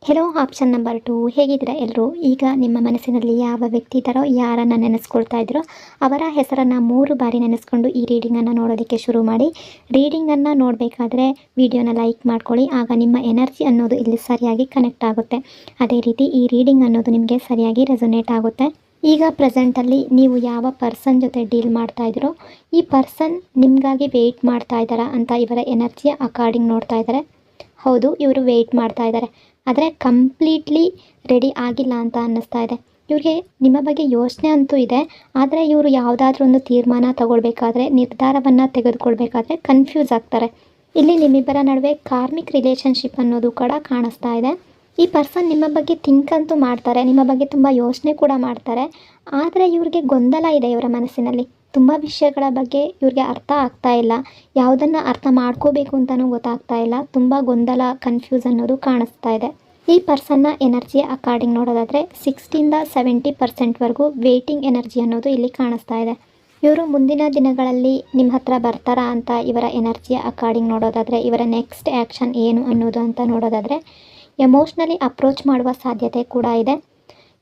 Hello option number 2. ಹೇಗಿದ್ದೀರಾ ಎಲ್ಲರೂ? ಈಗ ನಿಮ್ಮ ಮನಸ್ಸಿನಲ್ಲಿ ಯಾವ ವ್ಯಕ್ತಿ ಇದ್ದಾರೋ, ಯಾರನ್ನು ನೆನೆಸ್ಕೊಳ್ತಾ ಇದ್ದೀರೋ ಅವರ ಹೆಸರನ್ನು 3 ಬಾರಿ ನೆನೆಸ್ಕೊಂಡು ಈ ರೀಡಿಂಗನ್ನು ನೋಡೋದಕ್ಕೆ ಶುರು ಮಾಡಿ. ರೀಡಿಂಗನ್ನು ನೋಡಬೇಕಾದ್ರೆ ವಿಡಿಯೋನ ಲೈಕ್ ಮಾಡ್ಕೊಳ್ಳಿ. ಆಗ ನಿಮ್ಮ ಎನರ್ಜಿ ಅನ್ನೋದು ಇಲ್ಲಿ ಸರಿಯಾಗಿ ಕನೆಕ್ಟ್ ಆಗುತ್ತೆ. ಅದೇ ರೀತಿ ಈ ರೀಡಿಂಗ್ ಅನ್ನೋದು ನಿಮಗೆ ಸರಿಯಾಗಿ ರೆಸೊನೇಟ್ ಆಗುತ್ತೆ. ಈಗ ಪ್ರೆಸೆಂಟಲ್ಲಿ ನೀವು ಯಾವ ಪರ್ಸನ್ ಜೊತೆ ಡೀಲ್ ಮಾಡ್ತಾ ಇದ್ದೀರೋ ಈ ಪರ್ಸನ್ ನಿಮಗಾಗಿ ವೆಯ್ಟ್ ಮಾಡ್ತಾ ಇದ್ದಾರಾ ಅಂತ ಇವರ ಎನರ್ಜಿಯ ಅಕಾರ್ಡಿಂಗ್ ನೋಡ್ತಾ ಇದ್ದಾರೆ. ಹೌದು, ಇವರು ವೆಯ್ಟ್ ಮಾಡ್ತಾ ಇದ್ದಾರೆ, ಆದರೆ ಕಂಪ್ಲೀಟ್ಲಿ ರೆಡಿ ಆಗಿಲ್ಲ ಅಂತ ಅನ್ನಿಸ್ತಾ ಇದೆ. ಇವ್ರಿಗೆ ನಿಮ್ಮ ಬಗ್ಗೆ ಯೋಚನೆ ಅಂತೂ ಇದೆ, ಆದರೆ ಇವರು ಯಾವುದಾದ್ರೂ ಒಂದು ತೀರ್ಮಾನ ತಗೊಳ್ಬೇಕಾದ್ರೆ, ನಿರ್ಧಾರವನ್ನು ತೆಗೆದುಕೊಳ್ಬೇಕಾದ್ರೆ ಕನ್ಫ್ಯೂಸ್ ಆಗ್ತಾರೆ. ಇಲ್ಲಿ ನಿಮ್ಮಿಬ್ಬರ ನಡುವೆ ಕಾರ್ಮಿಕ್ ರಿಲೇಷನ್ಶಿಪ್ ಅನ್ನೋದು ಕೂಡ ಕಾಣಿಸ್ತಾ ಇದೆ. ಈ ಪರ್ಸನ್ ನಿಮ್ಮ ಬಗ್ಗೆ ಥಿಂಕ್ ಅಂತೂ ಮಾಡ್ತಾರೆ, ನಿಮ್ಮ ಬಗ್ಗೆ ತುಂಬ ಯೋಚನೆ ಕೂಡ ಮಾಡ್ತಾರೆ, ಆದರೆ ಇವ್ರಿಗೆ ಗೊಂದಲ ಇದೆ. ಇವರ ಮನಸ್ಸಿನಲ್ಲಿ ತುಂಬ ವಿಷಯಗಳ ಬಗ್ಗೆ ಇವ್ರಿಗೆ ಅರ್ಥ ಆಗ್ತಾ ಇಲ್ಲ, ಯಾವುದನ್ನು ಅರ್ಥ ಮಾಡ್ಕೋಬೇಕು ಅಂತಲೂ ಗೊತ್ತಾಗ್ತಾ ಇಲ್ಲ. ತುಂಬ ಗೊಂದಲ, ಕನ್ಫ್ಯೂಸ್ ಅನ್ನೋದು ಕಾಣಿಸ್ತಾ ಇದೆ. ಈ ಪರ್ಸನ್ನ ಎನರ್ಜಿ ಅಕಾರ್ಡಿಂಗ್ ನೋಡೋದಾದರೆ 60-70% ವೇಟಿಂಗ್ ಎನರ್ಜಿ ಅನ್ನೋದು ಇಲ್ಲಿ ಕಾಣಿಸ್ತಾ ಇದೆ. ಇವರು ಮುಂದಿನ ದಿನಗಳಲ್ಲಿ ನಿಮ್ಮ ಹತ್ರ ಬರ್ತಾರಾ ಅಂತ ಇವರ ಎನರ್ಜಿಯ ಅಕಾರ್ಡಿಂಗ್ ನೋಡೋದಾದರೆ, ಇವರ ನೆಕ್ಸ್ಟ್ ಆ್ಯಕ್ಷನ್ ಏನು ಅನ್ನೋದು ಅಂತ ನೋಡೋದಾದರೆ ಎಮೋಷ್ನಲಿ ಅಪ್ರೋಚ್ ಮಾಡುವ ಸಾಧ್ಯತೆ ಕೂಡ ಇದೆ.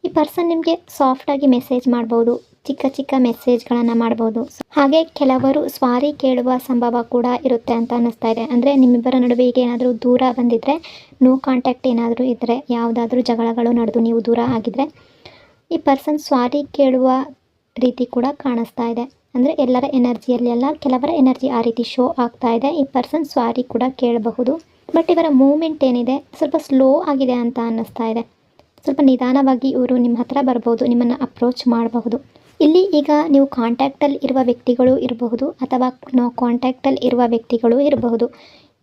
ಈ ಪರ್ಸನ್ ನಿಮಗೆ ಸಾಫ್ಟಾಗಿ ಮೆಸೇಜ್ ಮಾಡ್ಬೋದು, ಚಿಕ್ಕ ಚಿಕ್ಕ ಮೆಸೇಜ್ಗಳನ್ನು ಮಾಡ್ಬೋದು. ಹಾಗೆ ಕೆಲವರು ಸ್ವಾರಿ ಕೇಳುವ ಸಂಭವ ಕೂಡ ಇರುತ್ತೆ ಅಂತ ಅನ್ನಿಸ್ತಾ ಇದೆ. ಅಂದರೆ ನಿಮ್ಮಿಬ್ಬರ ನಡುವೆ ಈಗ ಏನಾದರೂ ದೂರ ಬಂದಿದ್ದರೆ, ನೋ ಕಾಂಟ್ಯಾಕ್ಟ್ ಏನಾದರೂ ಇದ್ದರೆ, ಯಾವುದಾದ್ರೂ ಜಗಳಗಳು ನಡೆದು ನೀವು ದೂರ ಆಗಿದ್ದರೆ ಈ ಪರ್ಸನ್ ಸ್ವಾರಿ ಕೇಳುವ ರೀತಿ ಕೂಡ ಕಾಣಿಸ್ತಾ ಇದೆ. ಅಂದರೆ ಎಲ್ಲರ ಎನರ್ಜಿಯಲ್ಲಿ ಅಲ್ಲ, ಕೆಲವರ ಎನರ್ಜಿ ಆ ರೀತಿ ಶೋ ಆಗ್ತಾ ಇದೆ. ಈ ಪರ್ಸನ್ ಸ್ವಾರಿ ಕೂಡ ಕೇಳಬಹುದು, ಬಟ್ ಇವರ ಮೂಮೆಂಟ್ ಏನಿದೆ ಸ್ವಲ್ಪ ಸ್ಲೋ ಆಗಿದೆ ಅಂತ ಅನ್ನಿಸ್ತಾ ಇದೆ. ಸ್ವಲ್ಪ ನಿಧಾನವಾಗಿ ಇವರು ನಿಮ್ಮ ಹತ್ರ ಬರ್ಬೋದು, ನಿಮ್ಮನ್ನು ಅಪ್ರೋಚ್ ಮಾಡಬಹುದು. ಇಲ್ಲಿ ಈಗ ನೀವು ಕಾಂಟ್ಯಾಕ್ಟಲ್ಲಿ ಇರುವ ವ್ಯಕ್ತಿಗಳು ಇರಬಹುದು ಅಥವಾ ನೋ ಕಾಂಟ್ಯಾಕ್ಟಲ್ಲಿ ಇರುವ ವ್ಯಕ್ತಿಗಳು ಇರಬಹುದು.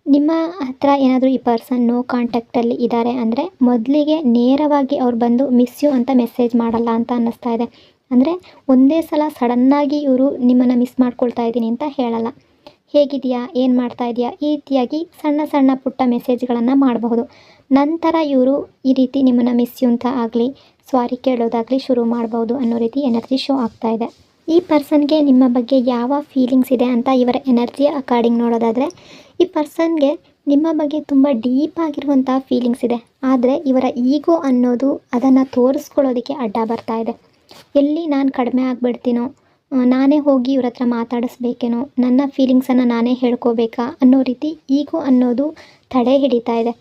ನಿಮ್ಮ ಹತ್ರ ಏನಾದರೂ ಈ ಪರ್ಸನ್ ನೋ ಕಾಂಟ್ಯಾಕ್ಟಲ್ಲಿ ಇದ್ದಾರೆ ಅಂದರೆ ಮೊದಲಿಗೆ ನೇರವಾಗಿ ಅವ್ರು ಬಂದು ಮಿಸ್ ಯು ಅಂತ ಮೆಸೇಜ್ ಮಾಡಲ್ಲ ಅಂತ ಅನ್ನಿಸ್ತಾ ಇದೆ. ಅಂದರೆ ಒಂದೇ ಸಲ ಸಡನ್ನಾಗಿ ಇವರು ನಿಮ್ಮನ್ನು ಮಿಸ್ ಮಾಡ್ಕೊಳ್ತಾ ಇದ್ದೀನಿ ಅಂತ ಹೇಳಲ್ಲ. ಹೇಗಿದೆಯಾ, ಏನು ಮಾಡ್ತಾ ಇದೆಯಾ, ಈ ರೀತಿಯಾಗಿ ಸಣ್ಣ ಸಣ್ಣ ಪುಟ್ಟ ಮೆಸೇಜ್ಗಳನ್ನು ಮಾಡಬಹುದು. ನಂತರ ಇವರು ಈ ರೀತಿ ನಿಮ್ಮನ್ನು ಮಿಸ್ ಯು ಅಂತ ಆಗಲಿ, ಸ್ವಾರಿ ಕೇಳೋದಾಗಲಿ ಶುರು ಮಾಡ್ಬೋದು ಅನ್ನೋ ರೀತಿ ಎನರ್ಜಿ ಶೋ ಆಗ್ತಾ ಇದೆ. ಈ ಪರ್ಸನ್ಗೆ ನಿಮ್ಮ ಬಗ್ಗೆ ಯಾವ ಫೀಲಿಂಗ್ಸ್ ಇದೆ ಅಂತ ಇವರ ಎನರ್ಜಿಯ ಅಕಾರ್ಡಿಂಗ್ ನೋಡೋದಾದರೆ, ಈ ಪರ್ಸನ್ಗೆ ನಿಮ್ಮ ಬಗ್ಗೆ ತುಂಬ ಡೀಪ್ ಆಗಿರುವಂಥ ಫೀಲಿಂಗ್ಸ್ ಇದೆ, ಆದರೆ ಇವರ ಈಗೋ ಅನ್ನೋದು ಅದನ್ನು ತೋರಿಸ್ಕೊಳ್ಳೋದಕ್ಕೆ ಅಡ್ಡ ಬರ್ತಾ ಇದೆ. ಎಲ್ಲಿ ನಾನು ಕಡಿಮೆ ಆಗಿಬಿಡ್ತೀನೋ, ನಾನೇ ಹೋಗಿ ಇವ್ರ ಹತ್ರ ಮಾತಾಡಿಸ್ಬೇಕೇನೋ, ನನ್ನ ಫೀಲಿಂಗ್ಸನ್ನು ನಾನೇ ಹೇಳ್ಕೋಬೇಕಾ ಅನ್ನೋ ರೀತಿ ಈಗೋ ಅನ್ನೋದು ತಡೆ ಹಿಡಿತಾ ಇದೆ.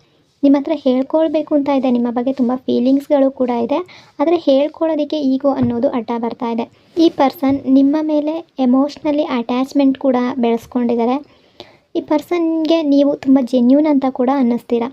ನಿಮ್ಮ ಹತ್ರ ಹೇಳ್ಕೊಳ್ಬೇಕು ಅಂತ ಇದೆ, ನಿಮ್ಮ ಬಗ್ಗೆ ತುಂಬ ಫೀಲಿಂಗ್ಸ್ಗಳು ಕೂಡ ಇದೆ, ಆದರೆ ಹೇಳ್ಕೊಳ್ಳೋದಕ್ಕೆ ಈಗೋ ಅನ್ನೋದು ಅಡ್ಡ ಬರ್ತಾ ಇದೆ. ಈ ಪರ್ಸನ್ ನಿಮ್ಮ ಮೇಲೆ ಎಮೋಷ್ನಲಿ ಅಟ್ಯಾಚ್ಮೆಂಟ್ ಕೂಡ ಬೆಳೆಸ್ಕೊಂಡಿದ್ದಾರೆ. ಈ ಪರ್ಸನ್ಗೆ ನೀವು ತುಂಬ ಜೆನ್ಯೂನ್ ಅಂತ ಕೂಡ ಅನ್ನಿಸ್ತೀರ.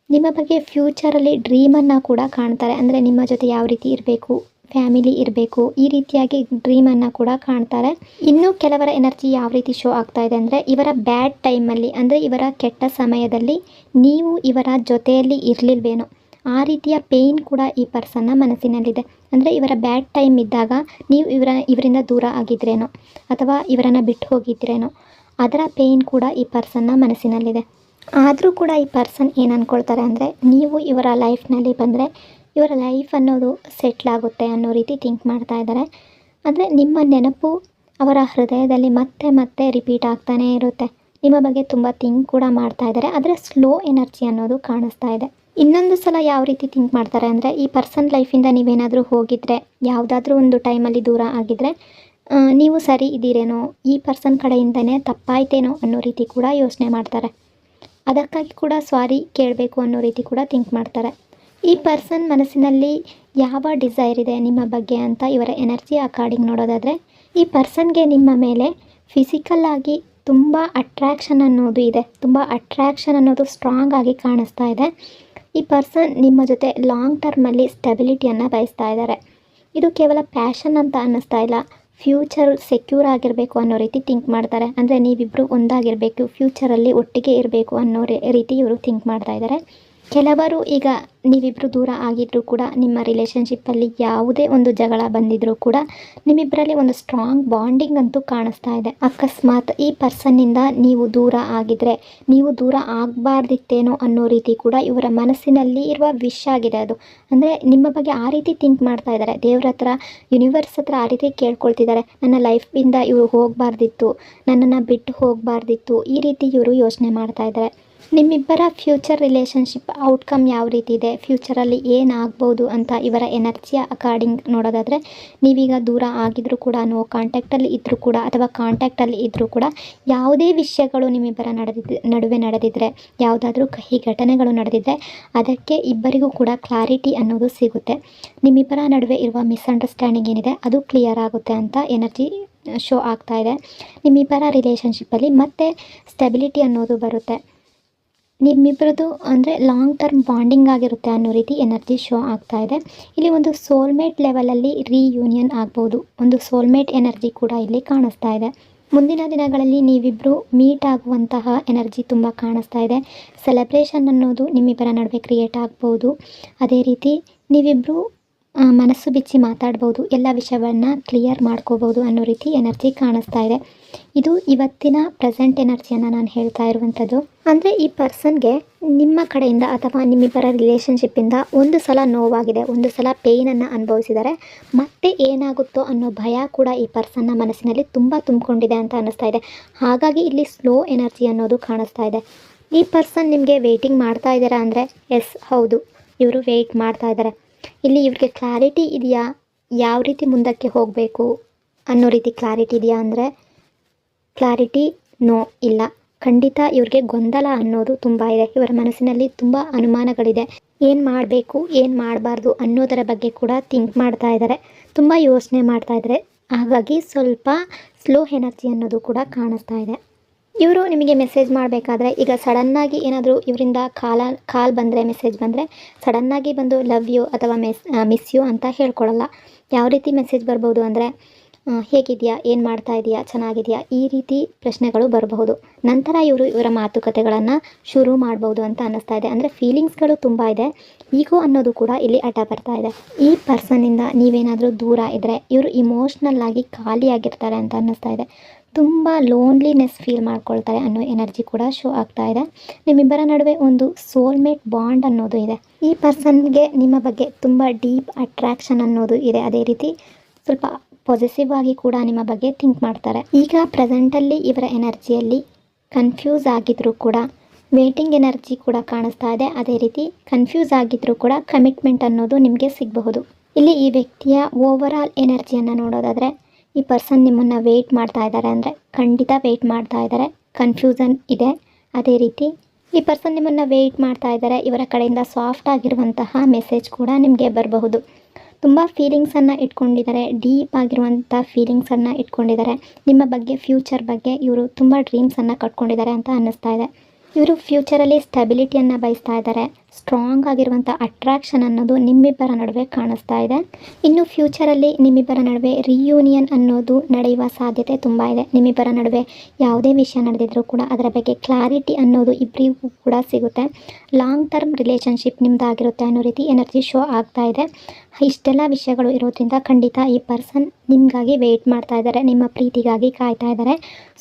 ನಿಮ್ಮ ಬಗ್ಗೆ ಫ್ಯೂಚರಲ್ಲಿ ಡ್ರೀಮನ್ನು ಕೂಡ ಕಾಣ್ತಾರೆ. ಅಂದರೆ ನಿಮ್ಮ ಜೊತೆ ಯಾವ ರೀತಿ ಇರಬೇಕು, ಫ್ಯಾಮಿಲಿ ಇರಬೇಕು, ಈ ರೀತಿಯಾಗಿ ಡ್ರೀಮನ್ನು ಕೂಡ ಕಾಣ್ತಾರೆ. ಇನ್ನೂ ಕೆಲವರ ಎನರ್ಜಿ ಯಾವ ರೀತಿ ಶೋ ಆಗ್ತಾ ಇದೆ ಅಂದರೆ, ಇವರ ಬ್ಯಾಡ್ ಟೈಮಲ್ಲಿ, ಅಂದರೆ ಇವರ ಕೆಟ್ಟ ಸಮಯದಲ್ಲಿ ನೀವು ಇವರ ಜೊತೆಯಲ್ಲಿ ಇರಲಿಲ್ವೇನೋ, ಆ ರೀತಿಯ ಪೇಯ್ನ್ ಕೂಡ ಈ ಪರ್ಸನ್ನ ಮನಸ್ಸಿನಲ್ಲಿದೆ. ಅಂದರೆ ಇವರ ಬ್ಯಾಡ್ ಟೈಮ್ ಇದ್ದಾಗ ನೀವು ಇವರಿಂದ ದೂರ ಆಗಿದ್ರೇನೋ ಅಥವಾ ಇವರನ್ನು ಬಿಟ್ಟು ಹೋಗಿದ್ರೇನೋ, ಅದರ ಪೇಯ್ನ್ ಕೂಡ ಈ ಪರ್ಸನ್ನ ಮನಸ್ಸಿನಲ್ಲಿದೆ. ಆದರೂ ಕೂಡ ಈ ಪರ್ಸನ್ ಏನು ಅಂದ್ಕೊಳ್ತಾರೆ ಅಂದರೆ, ನೀವು ಇವರ ಲೈಫ್ನಲ್ಲಿ ಬಂದರೆ ಇವರ ಲೈಫ್ ಅನ್ನೋದು ಸೆಟ್ಲಾಗುತ್ತೆ ಅನ್ನೋ ರೀತಿ ಥಿಂಕ್ ಮಾಡ್ತಾ ಇದ್ದಾರೆ. ಅಂದರೆ ನಿಮ್ಮ ನೆನಪು ಅವರ ಹೃದಯದಲ್ಲಿ ಮತ್ತೆ ಮತ್ತೆ ರಿಪೀಟ್ ಆಗ್ತಾನೇ ಇರುತ್ತೆ. ನಿಮ್ಮ ಬಗ್ಗೆ ತುಂಬ ಥಿಂಕ್ ಕೂಡ ಮಾಡ್ತಾ ಇದ್ದಾರೆ, ಆದರೆ ಸ್ಲೋ ಎನರ್ಜಿ ಅನ್ನೋದು ಕಾಣಿಸ್ತಾ ಇದೆ. ಇನ್ನೊಂದು ಸಲ ಯಾವ ರೀತಿ ಥಿಂಕ್ ಮಾಡ್ತಾರೆ ಅಂದರೆ, ಈ ಪರ್ಸನ್ ಲೈಫಿಂದ ನೀವೇನಾದರೂ ಹೋಗಿದ್ರೆ, ಯಾವುದಾದ್ರೂ ಒಂದು ಟೈಮಲ್ಲಿ ದೂರ ಆಗಿದ್ದರೆ ನೀವು ಸರಿ ಇದ್ದೀರೇನೋ, ಈ ಪರ್ಸನ್ ಕಡೆಯಿಂದನೇ ತಪ್ಪಾಯ್ತೇನೋ ಅನ್ನೋ ರೀತಿ ಕೂಡ ಯೋಚನೆ ಮಾಡ್ತಾರೆ. ಅದಕ್ಕಾಗಿ ಕೂಡ ಸ್ವಾರಿ ಕೇಳಬೇಕು ಅನ್ನೋ ರೀತಿ ಕೂಡ ಥಿಂಕ್ ಮಾಡ್ತಾರೆ. ಈ ಪರ್ಸನ್ ಮನಸ್ಸಿನಲ್ಲಿ ಯಾವ ಡಿಸೈರ್ ಇದೆ ನಿಮ್ಮ ಬಗ್ಗೆ ಅಂತ ಇವರ ಎನರ್ಜಿ ಅಕಾರ್ಡಿಂಗ್ ನೋಡೋದಾದರೆ, ಈ ಪರ್ಸನ್ಗೆ ನಿಮ್ಮ ಮೇಲೆ ಫಿಸಿಕಲ್ ಆಗಿ ತುಂಬ ಅಟ್ರ್ಯಾಕ್ಷನ್ ಅನ್ನೋದು ಇದೆ. ತುಂಬ ಅಟ್ರ್ಯಾಕ್ಷನ್ ಅನ್ನೋದು ಸ್ಟ್ರಾಂಗ್ ಆಗಿ ಕಾಣಿಸ್ತಾ ಇದೆ. ಈ ಪರ್ಸನ್ ನಿಮ್ಮ ಜೊತೆ ಲಾಂಗ್ ಟರ್ಮಲ್ಲಿ ಸ್ಟೆಬಿಲಿಟಿಯನ್ನು ಬಯಸ್ತಾ ಇದ್ದಾರೆ. ಇದು ಕೇವಲ ಪ್ಯಾಷನ್ ಅಂತ ಅನ್ನಿಸ್ತಾ ಇಲ್ಲ, ಫ್ಯೂಚರ್ ಸೆಕ್ಯೂರ್ ಆಗಿರಬೇಕು ಅನ್ನೋ ರೀತಿ ಥಿಂಕ್ ಮಾಡ್ತಾರೆ. ಅಂದರೆ ನೀವಿಬ್ಬರು ಒಂದಾಗಿರಬೇಕು, ಫ್ಯೂಚರಲ್ಲಿ ಒಟ್ಟಿಗೆ ಇರಬೇಕು ಅನ್ನೋ ರೀತಿ ಇವರು ಥಿಂಕ್ ಮಾಡ್ತಾ ಇದ್ದಾರೆ. ಕೆಲವರು ಈಗ ನೀವಿಬ್ಬರು ದೂರ ಆಗಿದ್ದರೂ ಕೂಡ, ನಿಮ್ಮ ರಿಲೇಷನ್ಶಿಪ್ಪಲ್ಲಿ ಯಾವುದೇ ಒಂದು ಜಗಳ ಬಂದಿದ್ದರೂ ಕೂಡ ನಿಮ್ಮಿಬ್ಬರಲ್ಲಿ ಒಂದು ಸ್ಟ್ರಾಂಗ್ ಬಾಂಡಿಂಗ್ ಅಂತೂ ಕಾಣಿಸ್ತಾ ಇದೆ. ಅಕಸ್ಮಾತ್ ಈ ಪರ್ಸನ್ನಿಂದ ನೀವು ದೂರ ಆಗಿದ್ದರೆ, ನೀವು ದೂರ ಆಗಬಾರ್ದಿತ್ತೇನೋ ಅನ್ನೋ ರೀತಿ ಕೂಡ ಇವರ ಮನಸ್ಸಿನಲ್ಲಿ ಇರುವ ವಿಶ್ ಆಗಿದೆ ಅದು. ಅಂದರೆ ನಿಮ್ಮ ಬಗ್ಗೆ ಆ ರೀತಿ ಥಿಂಕ್ ಮಾಡ್ತಾ ಇದ್ದಾರೆ. ದೇವ್ರ ಹತ್ರ, ಯೂನಿವರ್ಸ್ ಹತ್ರ ಆ ರೀತಿ ಕೇಳ್ಕೊಳ್ತಿದ್ದಾರೆ, ನನ್ನ ಲೈಫಿಂದ ಇವರು ಹೋಗಬಾರ್ದಿತ್ತು, ನನ್ನನ್ನು ಬಿಟ್ಟು ಹೋಗಬಾರ್ದಿತ್ತು, ಈ ರೀತಿ ಇವರು ಯೋಚನೆ ಮಾಡ್ತಾ ಇದ್ದಾರೆ. ನಿಮ್ಮಿಬ್ಬರ ಫ್ಯೂಚರ್ ರಿಲೇಷನ್ಶಿಪ್ ಔಟ್ಕಮ್ ಯಾವ ರೀತಿ ಇದೆ, ಫ್ಯೂಚರಲ್ಲಿ ಏನಾಗ್ಬೋದು ಅಂತ ಇವರ ಎನರ್ಜಿಯ ಅಕಾರ್ಡಿಂಗ್ ನೋಡೋದಾದರೆ, ನೀವೀಗ ದೂರ ಆಗಿದ್ರೂ ಕೂಡ, ನೋ ಕಾಂಟ್ಯಾಕ್ಟಲ್ಲಿ ಇದ್ದರೂ ಕೂಡ ಅಥವಾ ಕಾಂಟ್ಯಾಕ್ಟಲ್ಲಿ ಇದ್ದರೂ ಕೂಡ, ಯಾವುದೇ ವಿಷಯಗಳು ನಿಮ್ಮಿಬ್ಬರ ನಡುವೆ ನಡೆದಿದ್ದರೆ, ಯಾವುದಾದ್ರೂ ಕಹಿ ಘಟನೆಗಳು ನಡೆದಿದ್ದರೆ ಅದಕ್ಕೆ ಇಬ್ಬರಿಗೂ ಕೂಡ ಕ್ಲಾರಿಟಿ ಅನ್ನೋದು ಸಿಗುತ್ತೆ. ನಿಮ್ಮಿಬ್ಬರ ನಡುವೆ ಇರುವ ಮಿಸ್ಅಂಡರ್ಸ್ಟ್ಯಾಂಡಿಂಗ್ ಏನಿದೆ ಅದು ಕ್ಲಿಯರ್ ಆಗುತ್ತೆ ಅಂತ ಎನರ್ಜಿ ಶೋ ಆಗ್ತಾ ಇದೆ. ನಿಮ್ಮಿಬ್ಬರ ರಿಲೇಷನ್ಶಿಪ್ಪಲ್ಲಿ ಮತ್ತೆ ಸ್ಟೆಬಿಲಿಟಿ ಅನ್ನೋದು ಬರುತ್ತೆ. ನಿಮ್ಮಿಬ್ಬರದು ಅಂದರೆ ಲಾಂಗ್ ಟರ್ಮ್ ಬಾಂಡಿಂಗ್ ಆಗಿರುತ್ತೆ ಅನ್ನೋ ರೀತಿ ಎನರ್ಜಿ ಶೋ ಆಗ್ತಾ ಇದೆ. ಇಲ್ಲಿ ಒಂದು ಸೋಲ್ಮೇಟ್ ಲೆವೆಲಲ್ಲಿ ರೀಯೂನಿಯನ್ ಆಗ್ಬೋದು. ಒಂದು ಸೋಲ್ಮೇಟ್ ಎನರ್ಜಿ ಕೂಡ ಇಲ್ಲಿ ಕಾಣಿಸ್ತಾ ಇದೆ. ಮುಂದಿನ ದಿನಗಳಲ್ಲಿ ನೀವಿಬ್ಬರು ಮೀಟ್ ಆಗುವಂತಹ ಎನರ್ಜಿ ತುಂಬ ಕಾಣಿಸ್ತಾ ಇದೆ. ಸೆಲೆಬ್ರೇಷನ್ ಅನ್ನೋದು ನಿಮ್ಮಿಬ್ಬರ ನಡುವೆ ಕ್ರಿಯೇಟ್ ಆಗ್ಬೋದು. ಅದೇ ರೀತಿ ನೀವಿಬ್ಬರು ಮನಸ್ಸು ಬಿಚ್ಚಿ ಮಾತಾಡ್ಬೋದು, ಎಲ್ಲ ವಿಷಯವನ್ನು ಕ್ಲಿಯರ್ ಮಾಡ್ಕೋಬೋದು ಅನ್ನೋ ರೀತಿ ಎನರ್ಜಿ ಕಾಣಿಸ್ತಾ ಇದೆ. ಇದು ಇವತ್ತಿನ ಪ್ರೆಸೆಂಟ್ ಎನರ್ಜಿಯನ್ನು ನಾನು ಹೇಳ್ತಾ ಇರುವಂಥದ್ದು. ಅಂದರೆ ಈ ಪರ್ಸನ್ಗೆ ನಿಮ್ಮ ಕಡೆಯಿಂದ ಅಥವಾ ನಿಮ್ಮಿಬ್ಬರ ರಿಲೇಷನ್ಶಿಪ್ಪಿಂದ ಒಂದು ಸಲ ನೋವಾಗಿದೆ, ಒಂದು ಸಲ ಪೇಯ್ನನ್ನು ಅನುಭವಿಸಿದ್ದಾರೆ. ಮತ್ತೆ ಏನಾಗುತ್ತೋ ಅನ್ನೋ ಭಯ ಕೂಡ ಈ ಪರ್ಸನ್ನ ಮನಸ್ಸಿನಲ್ಲಿ ತುಂಬ ತುಂಬಿಕೊಂಡಿದೆ ಅಂತ ಅನ್ನಿಸ್ತಾ ಇದೆ. ಹಾಗಾಗಿ ಇಲ್ಲಿ ಸ್ಲೋ ಎನರ್ಜಿ ಅನ್ನೋದು ಕಾಣಿಸ್ತಾ ಇದೆ. ಈ ಪರ್ಸನ್ ನಿಮಗೆ ವೆಯ್ಟಿಂಗ್ ಮಾಡ್ತಾ ಇದ್ದೀರಾ ಅಂದರೆ ಎಸ್, ಹೌದು, ಇವರು ವೆಯ್ಟ್ ಮಾಡ್ತಾ ಇದ್ದಾರೆ. ಇಲ್ಲಿ ಇವ್ರಿಗೆ ಕ್ಲಾರಿಟಿ ಇದೆಯಾ, ಯಾವ ರೀತಿ ಮುಂದಕ್ಕೆ ಹೋಗಬೇಕು ಅನ್ನೋ ರೀತಿ ಕ್ಲಾರಿಟಿ ಇದೆಯಾ ಅಂದರೆ ಕ್ಲಾರಿಟಿ ನೋ, ಇಲ್ಲ. ಖಂಡಿತ ಇವ್ರಿಗೆ ಗೊಂದಲ ಅನ್ನೋದು ತುಂಬ ಇದೆ. ಇವರ ಮನಸ್ಸಿನಲ್ಲಿ ತುಂಬ ಅನುಮಾನಗಳಿದೆ. ಏನು ಮಾಡಬೇಕು, ಏನು ಮಾಡಬಾರ್ದು ಅನ್ನೋದರ ಬಗ್ಗೆ ಕೂಡ ಥಿಂಕ್ ಮಾಡ್ತಾ ಇದ್ದಾರೆ, ತುಂಬ ಯೋಚನೆ ಮಾಡ್ತಾ ಇದ್ದಾರೆ. ಹಾಗಾಗಿ ಸ್ವಲ್ಪ ಸ್ಲೋ ಎನರ್ಜಿ ಅನ್ನೋದು ಕೂಡ ಕಾಣಿಸ್ತಾ ಇದೆ. ಇವರು ನಿಮಗೆ ಮೆಸೇಜ್ ಮಾಡಬೇಕಾದ್ರೆ ಈಗ ಸಡನ್ನಾಗಿ ಏನಾದರೂ ಇವರಿಂದ ಕಾಲ್ ಬಂದರೆ, ಮೆಸೇಜ್ ಬಂದರೆ ಸಡನ್ನಾಗಿ ಬಂದು ಲವ್ ಯು ಅಥವಾ ಮಿಸ್ ಯು ಅಂತ ಹೇಳ್ಕೊಳ್ಳಲ್ಲ. ಯಾವ ರೀತಿ ಮೆಸೇಜ್ ಬರ್ಬೋದು ಅಂದರೆ, ಹೇಗಿದೆಯಾ, ಏನು ಮಾಡ್ತಾ ಇದೆಯಾ, ಚೆನ್ನಾಗಿದೆಯಾ, ಈ ರೀತಿ ಪ್ರಶ್ನೆಗಳು ಬರಬಹುದು. ನಂತರ ಇವರ ಮಾತುಕತೆಗಳನ್ನು ಶುರು ಮಾಡ್ಬೋದು ಅಂತ ಅನ್ನಿಸ್ತಾ ಇದೆ. ಅಂದರೆ ಫೀಲಿಂಗ್ಸ್ಗಳು ತುಂಬ ಇದೆ. ಈಗೋ ಅನ್ನೋದು ಕೂಡ ಇಲ್ಲಿ ಅಡ್ಡ ಬರ್ತಾ ಇದೆ. ಈ ಪರ್ಸನ್ನಿಂದ ನೀವೇನಾದರೂ ದೂರ ಇದ್ದರೆ ಇವರು ಇಮೋಷ್ನಲ್ ಆಗಿ ಖಾಲಿಯಾಗಿರ್ತಾರೆ ಅಂತ ಅನ್ನಿಸ್ತಾ ಇದೆ. ತುಂಬ ಲೋನ್ಲಿನೆಸ್ ಫೀಲ್ ಮಾಡ್ಕೊಳ್ತಾರೆ ಅನ್ನೋ ಎನರ್ಜಿ ಕೂಡ ಶೋ ಆಗ್ತಾ ಇದೆ. ನಿಮ್ಮಿಬ್ಬರ ನಡುವೆ ಒಂದು ಸೋಲ್ಮೇಟ್ ಬಾಂಡ್ ಅನ್ನೋದು ಇದೆ. ಈ ಪರ್ಸನ್ಗೆ ನಿಮ್ಮ ಬಗ್ಗೆ ತುಂಬ ಡೀಪ್ ಅಟ್ರಾಕ್ಷನ್ ಅನ್ನೋದು ಇದೆ. ಅದೇ ರೀತಿ ಸ್ವಲ್ಪ ಪಾಸಿಟಿವ್ ಆಗಿ ಕೂಡ ನಿಮ್ಮ ಬಗ್ಗೆ ಥಿಂಕ್ ಮಾಡ್ತಾರೆ. ಈಗ ಪ್ರೆಸೆಂಟಲ್ಲಿ ಇವರ ಎನರ್ಜಿಯಲ್ಲಿ ಕನ್ಫ್ಯೂಸ್ ಆಗಿದ್ರೂ ಕೂಡ ವೇಟಿಂಗ್ ಎನರ್ಜಿ ಕೂಡ ಕಾಣಿಸ್ತಾ ಇದೆ. ಅದೇ ರೀತಿ ಕನ್ಫ್ಯೂಸ್ ಆಗಿದ್ರೂ ಕೂಡ ಕಮಿಟ್ಮೆಂಟ್ ಅನ್ನೋದು ನಿಮಗೆ ಸಿಗಬಹುದು. ಇಲ್ಲಿ ಈ ವ್ಯಕ್ತಿಯ ಓವರ್ ಆಲ್ ಎನರ್ಜಿಯನ್ನು ನೋಡೋದಾದರೆ, ಈ ಪರ್ಸನ್ ನಿಮ್ಮನ್ನು ವೆಯ್ಟ್ ಮಾಡ್ತಾ ಇದ್ದಾರೆ ಅಂದರೆ ಖಂಡಿತ ವೆಯ್ಟ್ ಮಾಡ್ತಾ ಇದ್ದಾರೆ. ಕನ್ಫ್ಯೂಷನ್ ಇದೆ. ಅದೇ ರೀತಿ ಈ ಪರ್ಸನ್ ನಿಮ್ಮನ್ನು ವೆಯ್ಟ್ ಮಾಡ್ತಾ ಇದ್ದಾರೆ. ಇವರ ಕಡೆಯಿಂದ ಸಾಫ್ಟ್ ಆಗಿರುವಂತಹ ಮೆಸೇಜ್ ಕೂಡ ನಿಮಗೆ ಬರಬಹುದು. ತುಂಬ ಫೀಲಿಂಗ್ಸನ್ನು ಇಟ್ಕೊಂಡಿದ್ದಾರೆ, ಡೀಪ್ ಆಗಿರುವಂಥ ಫೀಲಿಂಗ್ಸನ್ನು ಇಟ್ಕೊಂಡಿದ್ದಾರೆ. ನಿಮ್ಮ ಬಗ್ಗೆ, ಫ್ಯೂಚರ್ ಬಗ್ಗೆ ಇವರು ತುಂಬ ಡ್ರೀಮ್ಸನ್ನು ಕಟ್ಕೊಂಡಿದ್ದಾರೆ ಅಂತ ಅನ್ನಿಸ್ತಾ ಇದೆ. ಇವರು ಫ್ಯೂಚರಲ್ಲಿ ಸ್ಟೆಬಿಲಿಟಿಯನ್ನು ಬಯಸ್ತಾ ಇದ್ದಾರೆ. ಸ್ಟ್ರಾಂಗ್ ಆಗಿರುವಂಥ ಅಟ್ರಾಕ್ಷನ್ ಅನ್ನೋದು ನಿಮ್ಮಿಬ್ಬರ ನಡುವೆ ಕಾಣಿಸ್ತಾ ಇದೆ. ಇನ್ನು ಫ್ಯೂಚರಲ್ಲಿ ನಿಮ್ಮಿಬ್ಬರ ನಡುವೆ ರಿಯೂನಿಯನ್ ಅನ್ನೋದು ನಡೆಯುವ ಸಾಧ್ಯತೆ ತುಂಬ ಇದೆ. ನಿಮ್ಮಿಬ್ಬರ ನಡುವೆ ಯಾವುದೇ ವಿಷಯ ನಡೆದಿದ್ರೂ ಕೂಡ ಅದರ ಬಗ್ಗೆ ಕ್ಲಾರಿಟಿ ಅನ್ನೋದು ಇಬ್ಬರಿಗೂ ಕೂಡ ಸಿಗುತ್ತೆ. ಲಾಂಗ್ ಟರ್ಮ್ ರಿಲೇಷನ್ಶಿಪ್ ನಿಮ್ಮದಾಗಿರುತ್ತೆ ಅನ್ನೋ ರೀತಿ ಎನರ್ಜಿ ಶೋ ಆಗ್ತಾ ಇದೆ. ಇಷ್ಟೆಲ್ಲ ವಿಷಯಗಳು ಇರೋದ್ರಿಂದ ಖಂಡಿತ ಈ ಪರ್ಸನ್ ನಿಮಗಾಗಿ ವೆಯ್ಟ್ ಮಾಡ್ತಾ ಇದ್ದಾರೆ, ನಿಮ್ಮ ಪ್ರೀತಿಗಾಗಿ ಕಾಯ್ತಾ ಇದ್ದಾರೆ.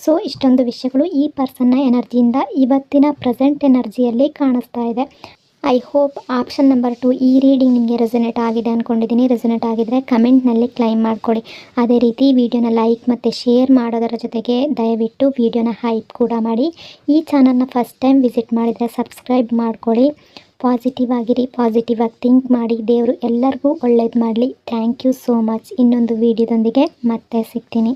ಸೊ ಇಷ್ಟೊಂದು ವಿಷಯಗಳು ಈ ಪರ್ಸನ್ನ ಎನರ್ಜಿಯಿಂದ ಇವತ್ತಿನ ಪ್ರೆಸೆಂಟ್ ಎನರ್ಜಿಯಲ್ಲಿ ಕಾಣಿಸ್ತಾ ಇದೆ. ಐ ಹೋಪ್ ಆಪ್ಷನ್ ನಂಬರ್ 2 ಈ ರೀಡಿಂಗ್ ನಿಮಗೆ ರೆಸೊನೇಟ್ ಆಗಿದೆ ಅಂದ್ಕೊಂಡಿದ್ದೀನಿ. ರೆಸೊನೇಟ್ ಆಗಿದ್ದರೆ ಕಮೆಂಟ್ನಲ್ಲಿ ಕ್ಲೈಮ್ ಮಾಡ್ಕೊಳ್ಳಿ. ಅದೇ ರೀತಿ ವಿಡಿಯೋನ ಲೈಕ್ ಮತ್ತು ಶೇರ್ ಮಾಡೋದರ ಜೊತೆಗೆ ದಯವಿಟ್ಟು ವಿಡಿಯೋನ ಹೈಪ್ ಕೂಡ ಮಾಡಿ. ಈ ಚಾನಲ್ನ ಫಸ್ಟ್ ಟೈಮ್ ವಿಸಿಟ್ ಮಾಡಿದರೆ ಸಬ್ಸ್ಕ್ರೈಬ್ ಮಾಡ್ಕೊಳ್ಳಿ. ಪಾಸಿಟಿವ್ ಆಗಿರಿ, ಪಾಸಿಟಿವ್ ಆಗಿ ಥಿಂಕ್ ಮಾಡಿ. ದೇವರು ಎಲ್ಲರಿಗೂ ಒಳ್ಳೇದು ಮಾಡಲಿ. Thank you so much. ಇನ್ನೊಂದು ವಿಡಿಯೋದೊಂದಿಗೆ ಮತ್ತೆ ಸಿಗ್ತೀನಿ.